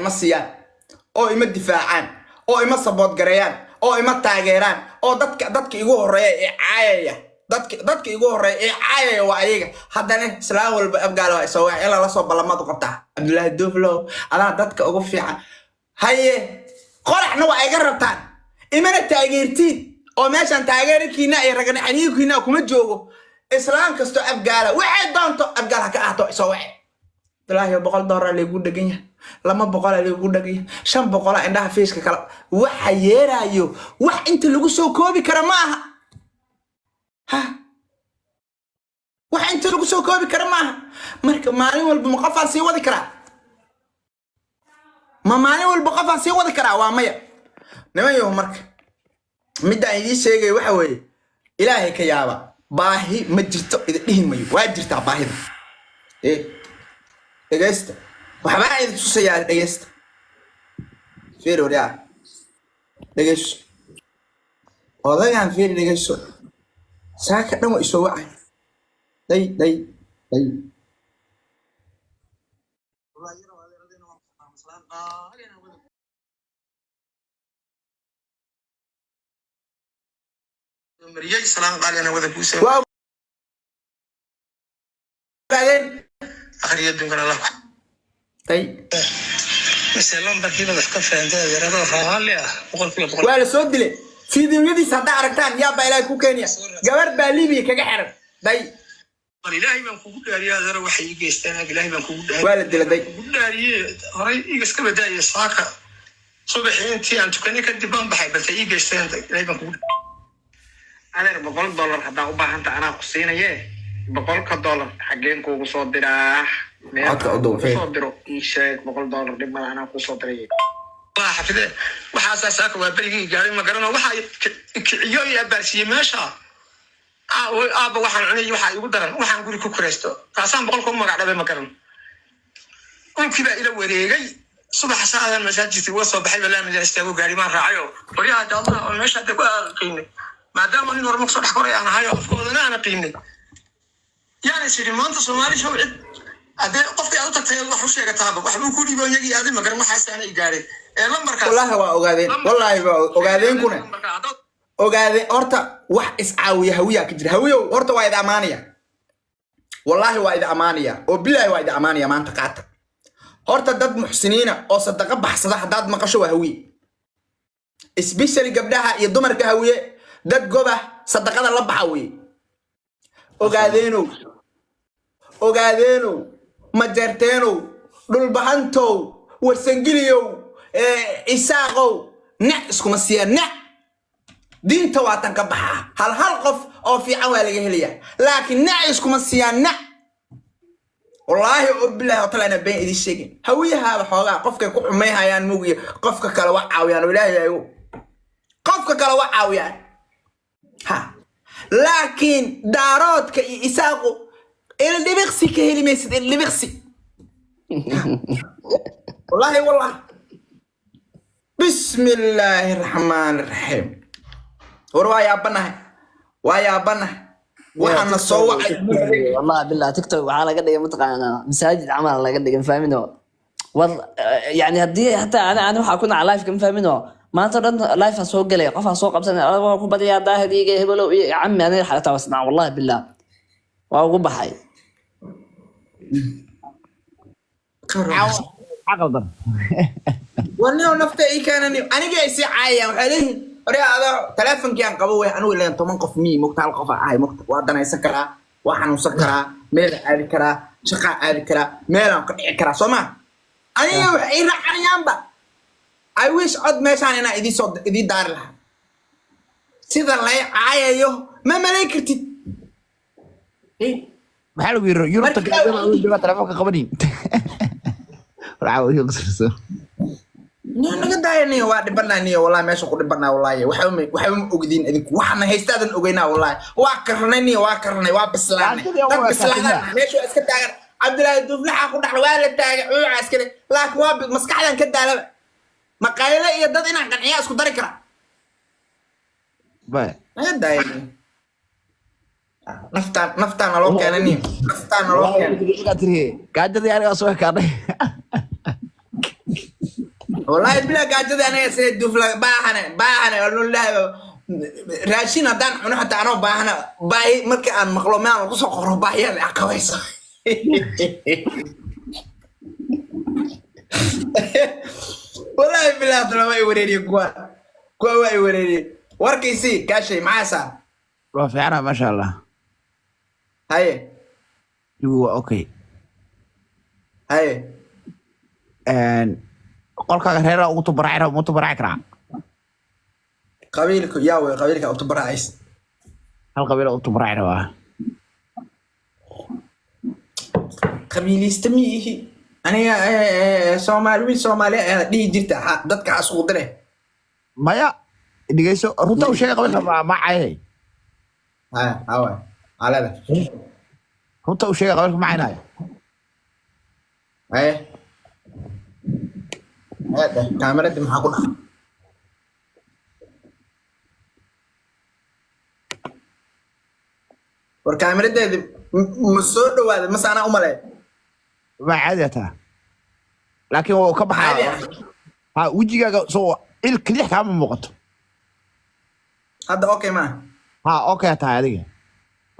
ima siiyaan oo ima difaacaan oo ima support gareeyaan oo ima taageeraan oo dadka igu horeeya ee caayaya dadka igu horeeya ee caayaya waa ayaga haddana islaan walba abgaal waa soo wax la soo ballamad qabtaa Abdullaahi Duflo adaa dadka ugu fiican haye qoraxna waa iga rabtaan imana taageertiin oo meeshan taageerkiina ay ragana anigiina kuma joogo islaan kasto abgaala waxay doonto abgaal ka ahto soo wax Abdullaahi $100 leegu dhagan yahay $200 leegu dhagan yahay $500 indhaha fiiska kala waxa yeerayo wax inta lagu soo koobi kara ma aha ha wax inta lagu soo koobi kara ma aha marka maalin walba qofaan sii wadi karaa ma maalin walba qofaan sii wadi karaa waa maya nimayo marka midda idin sheegay waxa weeye ilaahay ka yaaba baahi ma jirto idin dhihi mayo waa jirtaa baahida dhegeysta waxbaa idin tusayaa dhegeysta fiir wariyaa dhegeyso odagaan fiir dhegeyso saaka dhan waa isoo wacay day مريي سلام قال انا وذا بوسه بعدين اخر يدك الله طيب سلام بركينا دخل فانت يا رب خالي بقول في بقول ولا سود لي فيديوهدي صدق aragtaan yaa baa ilaahay ku keenaya gabar baa liibiya kaga xiran day ilaahay baan kugu dhaariyaa dara waxay geystaan ilaahay baan kugu dhaariyaa wala dilay kugu dhaariyay horay iska badaayay saaka subaxintii aan tukanay kadib baan baxay balse ii geystaan ilaahay baan kugu أنا $100 هذا أبغى أنا قصينيه $100 حقين كوكو صدرة صدروا إيشك $100 لما أنا قصدريه الله حفظه وحاسسك وبريء قال ما قرنا وح يا برسي ماشى أبا وحن عني وح يقدرن وحن نقول كوكريستو كاسان بقولكم ما قاعد ما قرن وكذا إلى وريجي صبح ساعة المساجد وصل بحي ولا من يستوي قال ما راعيه وريا الله ماشى تقول قيني ما دام اني نور مقصود حقوري انا هاي افكودنا انا قيمني يعني سيدي ما انت سومالي شو عد ادي قفكي ادو تagtay wax u sheegataaba wax buu ku dhibo yagi aadi ma garan waxaas aan ay gaaray ee lambarkaas wallahi waa ogaadeen wallahi waa ogaadeen kuna ogaadeen horta wax is caawiya hawiya ka jira hawiyo horta waa ida amaanaya wallahi waa ida amaanaya oo billahi waa ida amaanaya maanta qaata horta dad muxsiniina oo sadaqa baxsada hadaad maqasho waa hawiye especially gabdhaha iyo dumarka hawiye dad goba sadaqada la baxa weey ogaadeeno ma jarteeno dhul bahanto warsangiliyo isaaqo iskuma siiyana diinta waa tan ka baxa hal qof oo fiican waa laga helayaa laakiin iskuma siiyana wallahi billahi ta'ala been idin sheegin hawiyaha xoogaa qofka ku xumeeyayaan muugiyo qofka kale wax caawiyaan ilaahay qofka kale wax caawiyaan ها لكن دارات كإساقو اللي بيغسي كهلي ميسد اللي بيغسي والله بسم الله الرحمن الرحيم وروايا بنا ويا بنا وحنا صوع والله بالله تيك توك وحنا قد متقنا مساجد عمل الله قد فاهمينه والله يعني هدي حتى انا وحكون على لايف كم فاهمينه ما ترى لايف سوق لي قفا سوق بسنه انا كو بدي يا ديقه هبلو يا عمي انا حالته واسمع والله بالله واو بحي عقل ونيو نفتي كانني انا جاي سي عايا وحليه وريا هذا تليفون كان قبوي انا ولا انت من قف مي مقطع القفا هاي مقطع ودنا يسكرا waxaan usakara meel aadi kara shaqa aadi kara meel aan ka dhici kara Soomaa aniga waxay raacayaanba I wish od meeshaan ina idin daar lahaa sida la caayayo ma maleekatid maxaa lagu yiri yurubta gaadada oo jooga telefoonka qabani raawo iyo qasriso naga daayaniyo waa dhibanaaniyo wallahi meesha ku dhibanaa wallahi waxa ma ogdiin idinku waxana haystaadan ogeynaa wallahi waa karnayniyo waa karnay waa bislaanay dad bislaanay meesha iska taagan Abdullaahi Duflaha ku dhaxlo waa la taagay oo askari laakiin waa maskaxdan ka daalaba مقايلة إيه داد إنا كان عياس كداري كرا باي ما يدايني نفتان لو كانني نفتان لو كان قاعد تري قاعد تري أنا أسوي كاري والله بلا قاعدة أنا سيد دوفلا باهنا والله راشين هدان أنا حتى أنا باهنا باي مركي أنا مخلوق ما أنا قصة قربايا لعكويس والله بلا ترى يوريني كوا يوريني وركيسي كاشي معاسا وفعلا ما شاء الله هاي هو اوكي هاي qolkaaga reer ugu tubaraaci karaa قبيلك ياوي قبيلك أو تبرعيس hal qabiil ugu tubaraaci rabaa قبيلي استميه أنا سومالي دي جرتا دتك عسو دره maya dhigayso runta u sheegay qabiilka ma caayay ها هاوي على ذا runta u sheegay qabiilka ma caynaayo هاي هذا كاميرا دي محاكونا والكاميرا دي مسود وهذا بس أنا أملي ma caadi taa laakiin wuu ka عادي baxaa ha wajigaaga soo il kaliya kama muuqato هذا أوكي ما ha okay taa adiga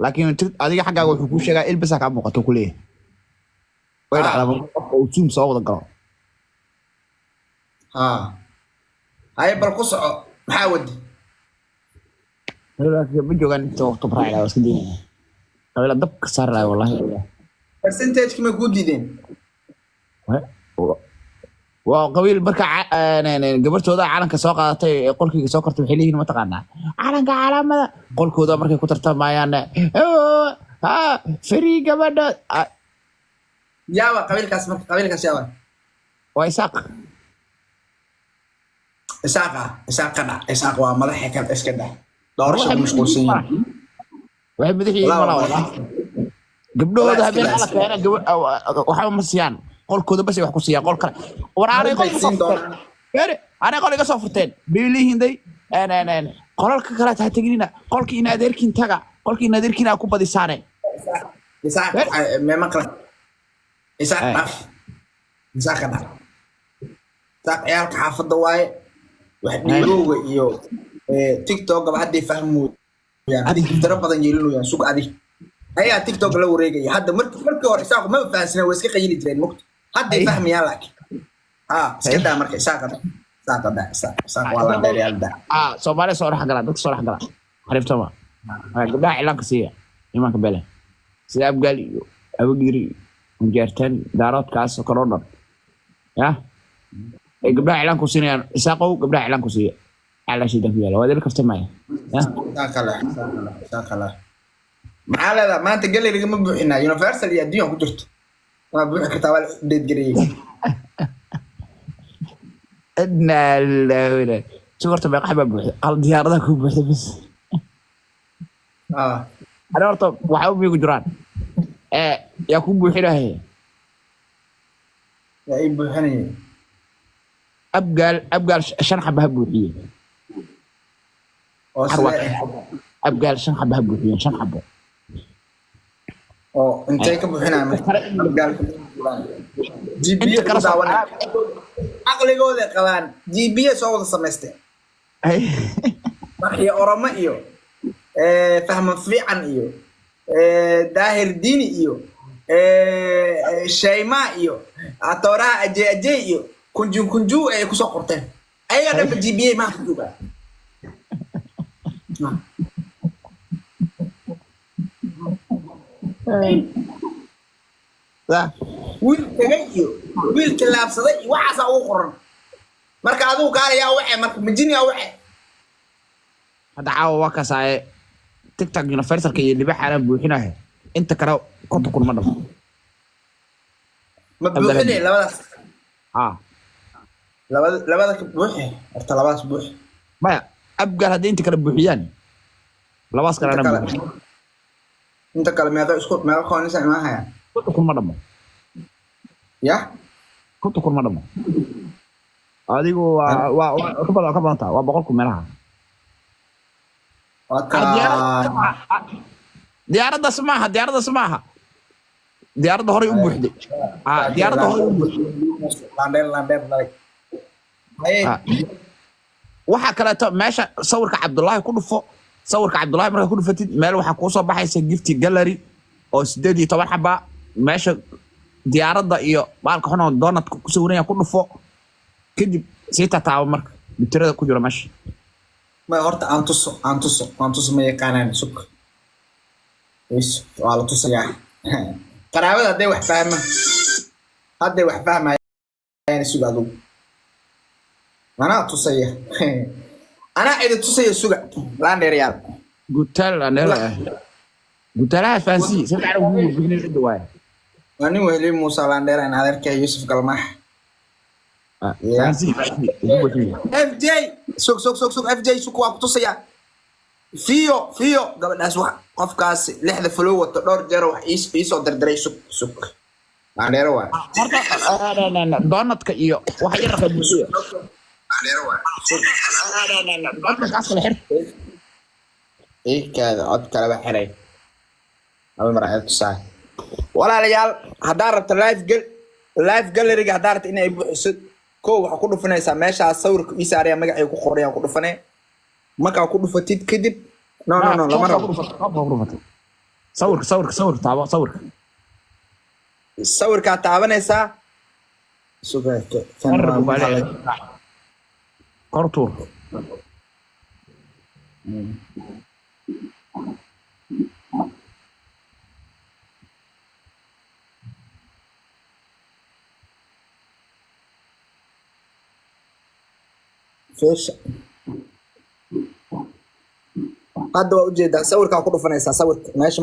laakiin adiga xaggaaga wuxuu ku sheegaa il bas ka muuqato kuleey way dhacdaa qofka uu zoom soo wada galo ها هاي بالقصة محاود laakiin ma joogaan inta waqti baraaci la iska diinaya qabiil dab ka saar lahay wallahi برسنتاج كم يكون ديدين waa qabiil marka gabartooda calanka soo qaadatay ee qolkiga soo kortay waxay leeyihiin ma taqaanaa calanka calaamada qolkooda markay ku tartamayaan ha fari gabadha ياوا قبيل كاس ياوا waa isaaq إساقة ومدحي كان إسكده دورش مشغول سنين waxay madaxiin لا mala والله gabdhooda habeen ala keena waxa ma siiyaan qolkooda bas wax ku siiyaan qol kale waraanay qol soo furteen yare ana qol iga soo furteen biilihinday qolalka kale taa tagina qolkii ina adeerkin taga qolkii ina adeerkin ku badisaane إساق ما مقرأ إساق نف إساق نف إساق عيالك حافظ دواي واحد يلوغ يو تيك توك بعد يفهموا يعني هذه كفترة بدن يلونو يعني سوق هذه هي تيك توك لو ريجي حد مرك ور إساق ما بفهم سنة ويسكي قيلي ترين مكت حد يفهم يالك سكدا مرك إساق والله داري هذا Soomaali soo rax gala dad soo rax gala xariftama gabdhaha ciidanka siiya imanka bele sida abgal iyo abagiri mujartan daaradkaas korodhan ya ay gabdhaha ciidanku siinayaan isaaqow gabdhaha ciidanku siiya ala shidan fiya waa dil kaftamay ya ساقلا معالا لا ما أنت قال لي ما بوحنا يونيفرسال يا ديون كدرت ما بوح كتاب ديت جري adna la suurta ma qaxba buuxda qal diyaarada ku buuxda bas ana horta waxa uu migu jiraan yaa ku buuxinahay يا إبو هني abgal shan xabaha buuxiye abgal shan xabaha buuxiye shan xabo أو أنت كم هنا قال جي بي inta kala soo عقلي جودة كلام جي بي صوت السمستة هي أورما إيو فهم في عن إيو داهر ديني إيو شيماء إيو أتورا أجي إيو كنجو كوسا قرطين أي أنا بجي بي ما كنجو بقى wiilka laabsaday waxaasa ugu qoran marka adigu kaalayaa waxe marka majiniya waxe hadda caawa waa kasaaye tiktok universalka iyo libaxa aan buuxinahay inta kale konta kun ma dhamo ma buuxinay labadaas labada ka buuxi horta labadaas buuxi maya abgaal haddii inta kale buuxiyaan labaas kale ana buuxi inta kale meeqa koonisa imaan hayaan konta kun ma dhamo ya konta kun ma dhamo adigu waa ka badan taha waa 100 kun meelaha diyaaraddaas maaha diyaaradda horey u buuxday diyaaradda horey u buuxday landheer haye waxaa kaleeto meesha sawirka cabdullaahi ku dhufo sawirka cabdullaahi markaa ku dhufatid meel waxaa kuu soo baxaysa gifti gallery oo 18 xaba meesha diyaaradda iyo baalka xunoo doonadka ku sawiranya ku dhufo kadib sii tataabo marka bitirada ku jiro meesha ma horta aan tuso ma yaqaanaan sug waa la tusayaa qaraabada hadday wax fahmayaan sug adugu anaa tusaya anaa cidi tusaya suga laandheeryaal gutaal laandheera gutaalaha faansi saddex arag ugu bixinay cid waay waa nin weheli Muuse laandheera in adeerkay Yusuf Galmaax faansi ugu bixinay FJ sug FJ sug waa ku tusaya fiyo gabadhaas wax qofkaas lixda flow wato dhowr jeer wax ii soo dardaray sug laandheera waa horta doonadka iyo wax yar ka buuxiyo laandheera waa markaas kala xir kaada cod kalaba xiray hal mar ayad tusaa walaalayaal haddaa rabta live galleryga haddaa rabta inay buuxiso kow waxaa ku dhufanaysaa meeshaas sawirka ii saaraya magacay ku qorayaan ku dhufanee markaa ku dhufatid kadib no lama rabo sawirka taabo sawirkaa taabanaysaa kortuur hadda waa ujeedaa sawirkaa ku dhufanaysaa sawirka meesha